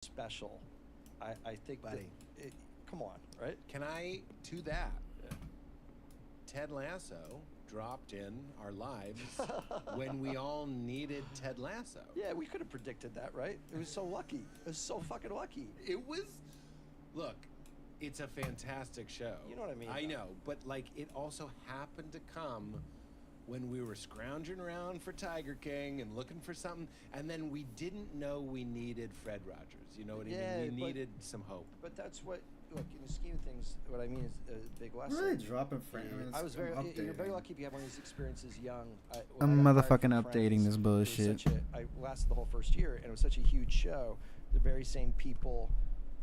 special. I think that come on, right? Can I, to that, Ted Lasso dropped in our lives when we all needed Ted Lasso. Yeah, we could have predicted that, right? It was so lucky. It was so fucking lucky. It was, look, it's a fantastic show. You know what I mean? I know, but like it also happened to come when we were scrounging around for Tiger King and looking for something, and then we didn't know we needed Fred Rogers. You know what I mean? We needed some hope. But that's what, look, in the scheme of things, what I mean is a big lesson. Really dropping frames. I was you're very lucky if you have one of these experiences young. I'm motherfucking updating this bullshit. I lasted the whole first year, and it was such a huge show. The very same people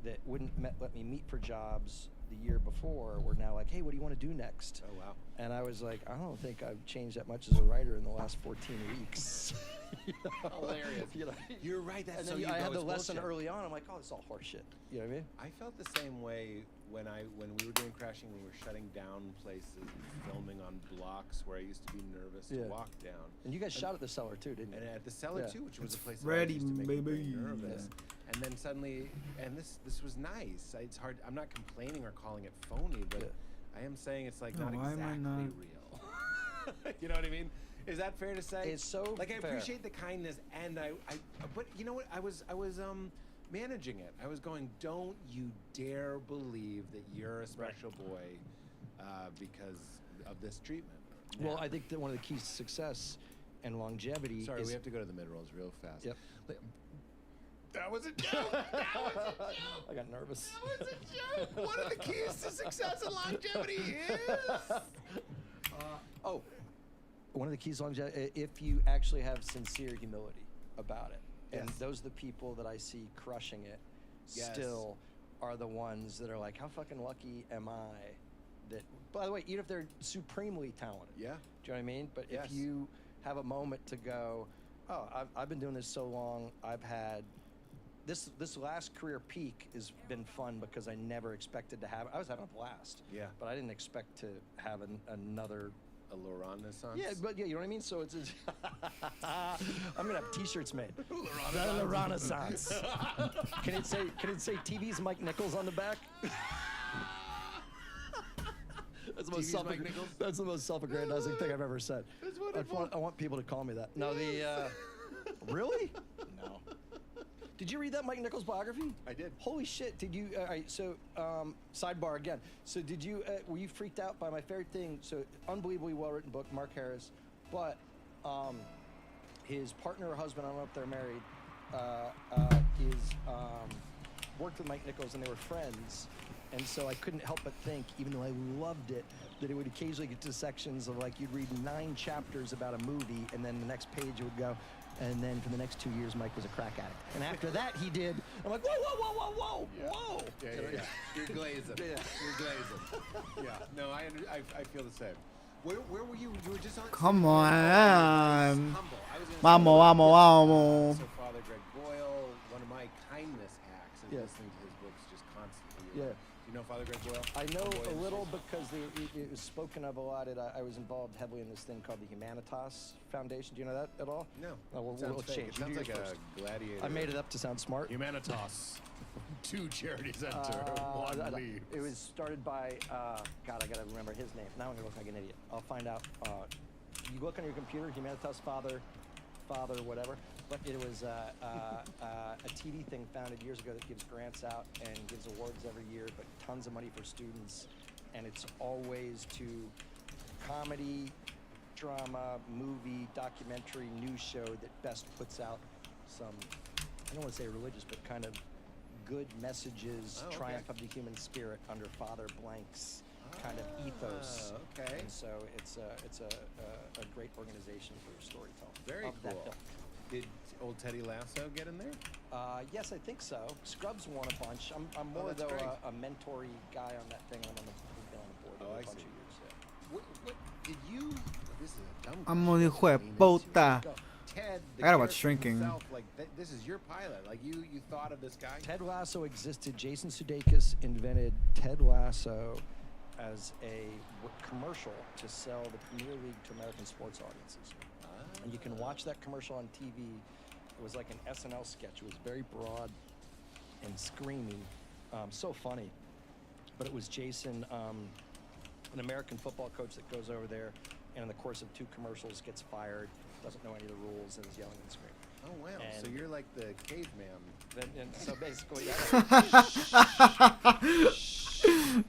that wouldn't let me meet for jobs the year before were now like, hey, what do you want to do next? Oh, wow. And I was like, I don't think I've changed that much as a writer in the last 14 weeks. Hilarious. You're right. That's and then I had the lesson early on. I'm like, oh, it's all horseshit. You know what I mean? I felt the same way when we were doing Crashing. We were shutting down places and filming on blocks where I used to be nervous to walk down. And you guys shot at the Cellar too, didn't you? And at the Cellar too, which was a place ready, that I used to make me baby. nervous. And then suddenly, and this was nice. It's hard. I'm not complaining or calling it phony, but I am saying it's like not exactly real. You know what I mean? Is that fair to say? It's so like I fair. appreciate the kindness, and but you know what? I was managing it. I was going, don't you dare believe that you're a special boy because of this treatment. Well, I think that one of the keys to success and longevity Sorry, is... we have to go to the mid-rolls real fast. Yep. That was a joke! That was a joke! I got nervous. That was a joke! One of the keys to success and longevity is... One of the keys to longevity, if you actually have sincere humility about it. And those are the people that I see crushing it still are the ones that are like, how fucking lucky am I that, by the way, even if they're supremely talented. Yeah. Do you know what I mean? But if you have a moment to go, oh, I've been doing this so long, I've had, this last career peak has been fun because I never expected to have, I was having a blast. Yeah. But I didn't expect to have another. A Laurent Naissance? Yeah, but you know what I mean? So it's I'm gonna have t-shirts made. The Renaissance. Can it say TV's Mike Nichols on the back? That's the most self-aggrandizing thing I've ever said. I want people to call me that. No, really? No. Did you read that Mike Nichols biography? I did. Holy shit! Did you? All right. So, sidebar again. So, did you? Were you freaked out by my favorite thing? So, unbelievably well-written book, Mark Harris, but his partner or husband, I don't know if they're married, worked with Mike Nichols and they were friends. And so I couldn't help but think, even though I loved it, that it would occasionally get to sections of like you'd read 9 chapters about a movie, and then the next page it would go. And then for the next 2 years, Mike was a crack addict. And after that, he did. I'm like, whoa. Yeah. You're glazing. Yeah. You're glazing. Yeah. No, I feel the same. Where were you? You were just on. Come on. Vamos. So Father Greg Boyle, one of my kindness hacks is listening to his books just constantly. Yeah. You know Father Greg Boyle? I know a little because it was spoken of a lot. I was involved heavily in this thing called the Humanitas Foundation. Do you know that at all? No. Oh, we'll exchange. It sounds like a gladiator. I made it up to sound smart. Humanitas. 2 charities enter, 1 leaves. It was started by, God, I gotta remember his name. Now I'm gonna look like an idiot. I'll find out. You look on your computer, Humanitas Father, whatever. But it was a TV thing founded years ago that gives grants out and gives awards every year, but tons of money for students. And it's always to comedy, drama, movie, documentary, news show that best puts out some, I don't want to say religious, but kind of good messages, triumph of the human spirit under Father Blank's kind of ethos. Okay. And so it's a great organization for storytelling. Very cool. Did old Teddy Lasso get in there? Yes, I think so. Scrubs won a bunch. I'm more though a mentory guy on that thing. We've been on the board for a bunch of years. Yeah. What did you? This is a dumb Amo de hijo de puta. Ted, I gotta watch Shrinking. Himself, like this is your pilot. Like you thought of this guy. Ted Lasso existed. Jason Sudeikis invented Ted Lasso as a commercial to sell the Premier League to American sports audiences. And you can watch that commercial on TV. It was like an SNL sketch. It was very broad. screaming. So funny. But it was Jason, an American football coach that goes over there, and in the course of 2 commercials gets fired, doesn't know any of the rules, and is yelling and screaming. Oh wow! And So you're like the caveman. And so basically,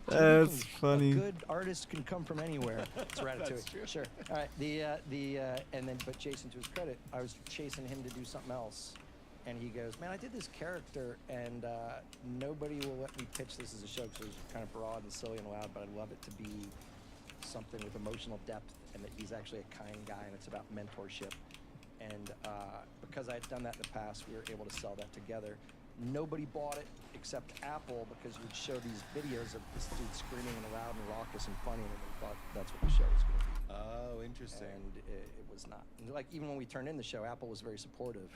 That's funny. A good artist can come from anywhere. It's Ratatouille. That's true. Sure. All right. But Jason, to his credit, I was chasing him to do something else, and he goes, "Man, I did this character, and nobody will let me pitch this as a show because it's kind of broad and silly and loud, but I'd love it to be something with emotional depth, and that he's actually a kind guy, and it's about mentorship." And because I had done that in the past, we were able to sell that together. Nobody bought it except Apple, because we'd show these videos of this dude screaming and loud and raucous and funny, and we thought that's what the show was going to be. Oh, interesting. And it was not. And like, even when we turned in the show, Apple was very supportive,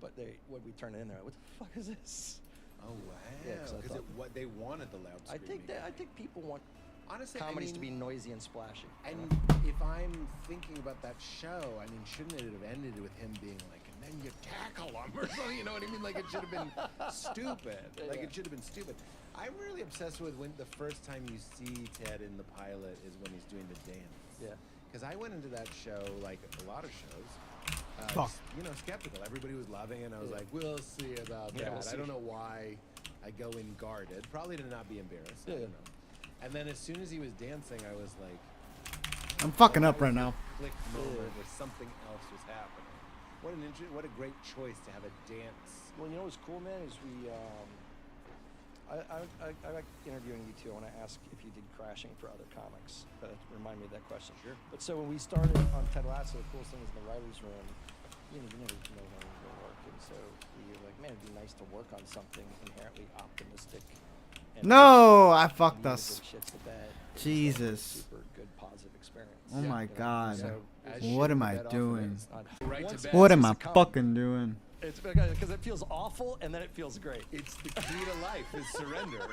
but when we turned it in, they're like, "What the fuck is this?" Oh wow! Yeah, 'cause I Because thought- what they wanted the loud screaming. I think people want Honestly, comedies to I be mean, noisy and splashy. And if I'm thinking about that show, I mean, shouldn't it have ended with him being like, "And then you tackle him," or something? You know what I mean? Like, it should have been stupid. Like, it should have been stupid. I'm really obsessed with when the first time you see Ted in the pilot is when he's doing the dance. Yeah. Because I went into that show, like a lot of shows, Fuck. just, skeptical. Everybody was loving it, and I was like, "We'll see about Yeah, that." we'll see. I don't know why I go in guarded. Probably to not be embarrassed. I Yeah. don't know. And then as soon as he was dancing, I was like, I'm fucking that up right was now. a click moment where something else was happening. What a great choice to have a dance. Well, you know what's cool, man, is we, I like interviewing you too. I want to ask if you did crashing for other comics. Remind me of that question. Sure. But so when we started on Ted Lasso, the coolest thing was in the writer's room, you never know how you're going to work. And so we were like, man, it'd be nice to work on something inherently optimistic. And No, I and fucked even us. if it shits the bed, it was like a Jesus. super good positive experience. Oh my You know? God. So As What shit am the I bed off of doing? it. Right Right to to bed. bed. What am I It's a fucking doing? It's because it feels awful and then it feels great. It's the key to life is surrender.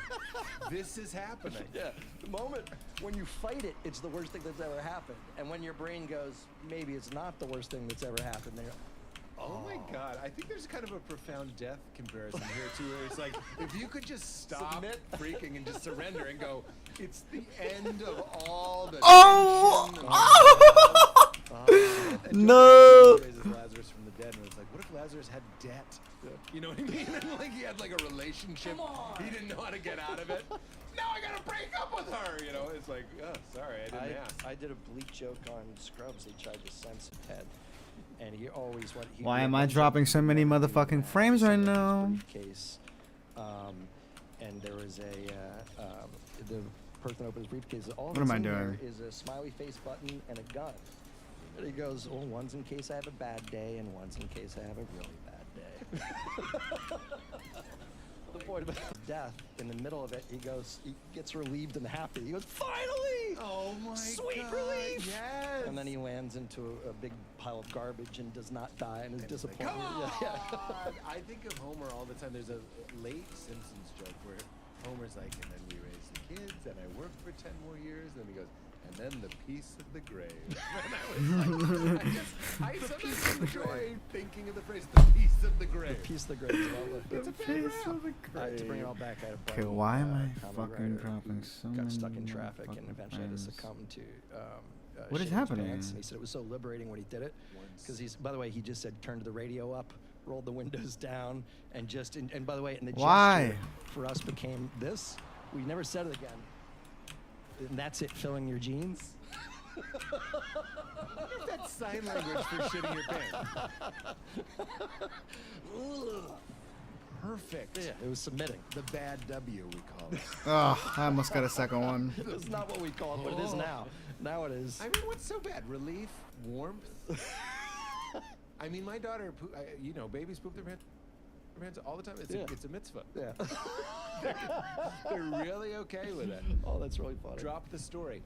This is happening. Yeah, the moment when you fight it, it's the worst thing that's ever happened. And when your brain goes, maybe it's not the worst thing that's ever happened, then you're Oh my God! I think there's kind of a profound death comparison here too, where it's like if you could just stop Submit. freaking and just surrender and go, it's the end of all the Oh! tension. Oh! No! Raises Lazarus from the dead, and it's like, what if Lazarus had debt? You know what I mean? And like he had like a relationship, he didn't know how to get out of it. Now I gotta break up with her. You know, it's like, oh, sorry, I didn't ask. I did a bleak joke on Scrubs. They tried to censor Ted, and he always went. Why am I dropping so many motherfucking frames right now? Briefcase, and there was the person opened his briefcase. All What am I that's in there doing? is a smiley face button and a gun. And he goes, "Well, one's in case I have a bad day, and one's in case I have a really bad day." The point about death, in the middle of it, he gets relieved and happy. He goes, "Finally! Oh my Sweet God! relief!" Yes. And then he lands into a big pile of garbage and does not die and is And it's like, disappointed. Come Yeah, on! I think of Homer all the time. There's a late Simpsons joke where Homer's like, and then we raised the kids, and I worked for 10 more years. And then he goes, and then the piece of the grave. And I was like, I sometimes enjoy thinking of the phrase, the piece of the grave. The piece of the grave. is all the- It's a bad rap. To bring it all back, I had a Okay, buddy, why am I comedy fucking writer dropping who so got stuck many in traffic and motherfucking eventually had to frames? succumb to What is shit in his happening? pants, and he said it was so liberating when he did it. Because he's, by the way, he just said turn the radio up, rolled the windows down, and just, and by the way, and the Why? gesture for us became this. We never said it again. And that's it, filling your jeans. That's sign language for shitting your pants. Perfect. Yeah, it was submitting. The bad W, we call it. Oh, I almost got a second one. It's not what we call it, but it is now. Now it is. I mean, what's so bad? Relief? Warmth? I mean, my daughter, babies poop their pants all the time. It's a mitzvah. Yeah. They're really okay with it. Oh, that's really funny. Drop the story.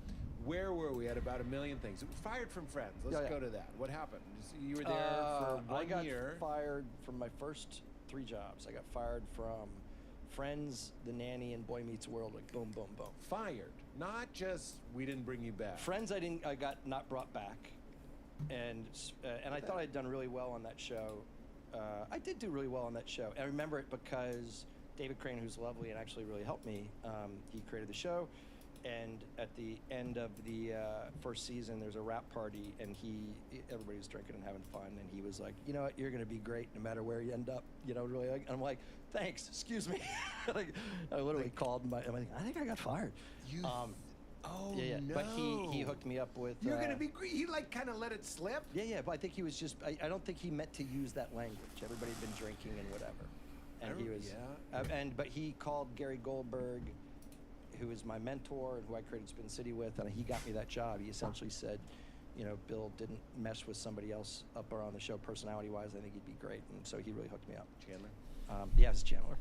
Where were we at about a million things? Fired from Friends. Let's go to that. What happened? You were there for I 1 got year. fired from my first 3 jobs. I got fired from Friends, The Nanny, and Boy Meets World. Like boom, boom, boom. Fired. Not just we didn't bring you back. Friends, I got not brought back, and I thought I'd done really well on that show. I did do really well on that show. I remember it because David Crane, who's lovely and actually really helped me, he created the show. And at the end of the first season, there's a rap party, and everybody was drinking and having fun, and he was like, you know what, you're going to be great no matter where you end up, you know, really. And I'm like, thanks, excuse me. Like, I literally called him, I'm like, I think I got fired. Oh, yeah, no. But he hooked me up with... You're going to be great. He, like, kind of let it slip? Yeah, but I think he was just... I don't think he meant to use that language. Everybody had been drinking and whatever. And he was... Yeah. But he called Gary Goldberg, who is my mentor and who I created Spin City with, and he got me that job. He essentially said, you know, Bill didn't mesh with somebody else up around the show personality-wise. I think he'd be great, and so he really hooked me up. Chandler? Yeah, it's Chandler.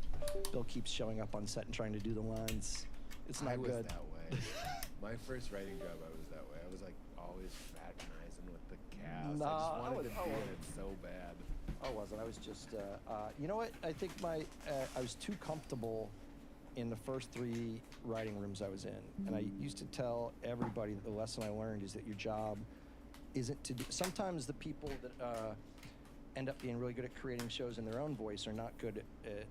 Bill keeps showing up on set and trying to do the lines. It's not good. I was that way. My first writing job, I was that way. I was like always fraternizing with the cast. No, I just wanted to be in wasn't. it so bad. I wasn't. I was just, you know what? I think I was too comfortable in the first 3 writing rooms I was in. And I used to tell everybody that the lesson I learned is that your job isn't to do, sometimes the people that end up being really good at creating shows in their own voice are not good at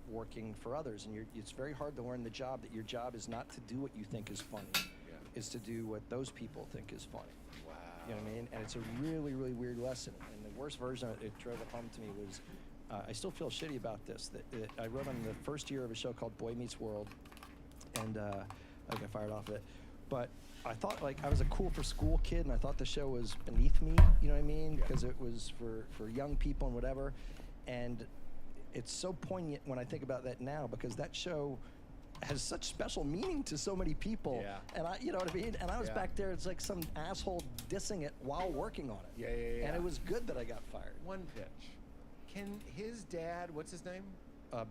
working for others. And it's very hard to learn the job that your job is not to do what you think is funny, is to do what those people think is funny. Wow. You know what I mean? And it's a really, really weird lesson. And the worst version of it drove it home to me was, I still feel shitty about this, that I wrote on the first year of a show called Boy Meets World, and I got fired off of it. But I thought, like, I was a cool for school kid, and I thought the show was beneath me, you know what I mean? Because it was for young people and whatever. And it's so poignant when I think about that now, because that show has such special meaning to so many people. Yeah. And you know what I mean? And I was back there, it's like some asshole dissing it while working on it. Yeah. And it was good that I got fired. One pitch. Can his dad, what's his name?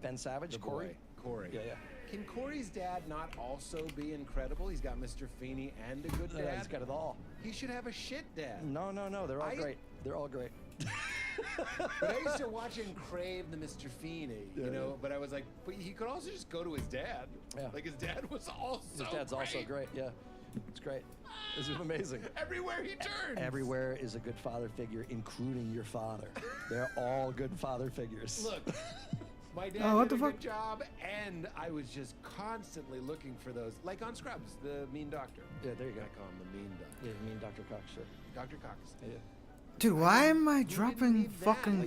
Ben Savage, The Corey. boy. Corey. Yeah. Can Corey's dad not also be incredible? He's got Mr. Feeney and a good dad. He's got it all. He should have a shit dad. No, they're all great. They're all great. But I used to watch and crave the Mr. Feeney, you know. But I was like, but he could also just go to his dad. Yeah. Like his dad was also His dad's also great. Yeah, it's great. This is amazing. Everywhere he turns. Everywhere is a good father figure, including your father. They're all good father figures. Look, my dad what did the a fuck? good job, and I was just constantly looking for those, like on Scrubs, the mean doctor. Yeah, there you go. I call him the mean doctor. Yeah, you mean Dr. Cox, sure. Dr. Cox. Yeah. Dude, why am I didn't dropping leave that? fucking Like,